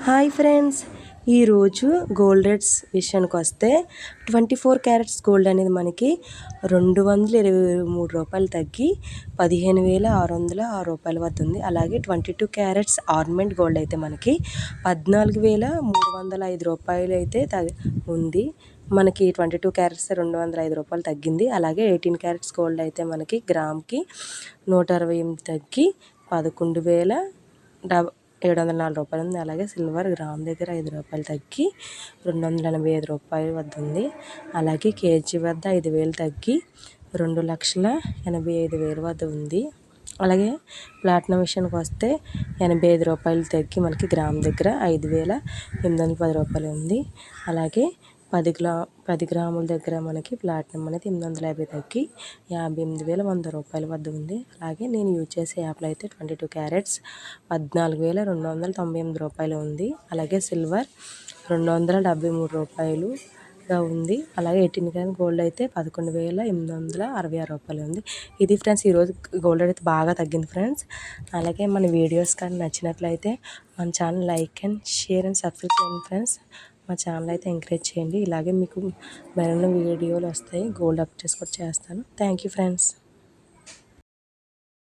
Hi friends, ఈరోజు gold rates విషయానికి వస్తే 24 క్యారెట్స్ గోల్డ్ అనేది మనకి 223 రూపాయలు తగ్గి 15,606 రూపాయల వద్ద ఉంది. అలాగే 22 క్యారెట్స్ ఆర్నమెంట్ గోల్డ్ అయితే మనకి 14,305 రూపాయలు అయితే ఉంది. మనకి 22 క్యారెట్స్ 205 రూపాయలు తగ్గింది. అలాగే 18 క్యారెట్స్ గోల్డ్ అయితే మనకి గ్రామ్కి 168 తగ్గి 11,704 రూపాయలు ఉంది. అలాగే సిల్వర్ గ్రామ్ దగ్గర 5 రూపాయలు తగ్గి 285 రూపాయల వద్ద ఉంది. అలాగే కేజీ వద్ద 5,000 తగ్గి 2,85,000 వద్ద ఉంది. అలాగే ప్లాటినం విషయానికి వస్తే 85 రూపాయలు తగ్గి మనకి గ్రామ్ దగ్గర 5,810 రూపాయలు ఉంది. అలాగే 10 గ్రాముల దగ్గర మనకి ప్లాటినం అనేది 850 తగ్గి 58,100 రూపాయల వద్ద ఉంది. అలాగే నేను యూజ్ చేసే యాప్లో అయితే 22 క్యారెట్స్ 14,298 రూపాయలు ఉంది. అలాగే సిల్వర్ 273 రూపాయలుగా ఉంది. అలాగే 18 గ్రామ్ గోల్డ్ అయితే 11,866 రూపాయలు ఉంది. ఇది ఫ్రెండ్స్, ఈరోజు గోల్డ్ అయితే బాగా తగ్గింది ఫ్రెండ్స్. అలాగే మన వీడియోస్ కానీ నచ్చినట్లయితే మన channel like and share and subscribe చేయండి ఫ్రెండ్స్. మా ఛానల్ అయితే ఎంకరేజ్ చేయండి. ఇలాగే మీకు మరిన్ని వీడియోలు వస్తాయి. గోల్డ్ అప్డేట్స్ కూడా చేస్తాను. Thank you friends.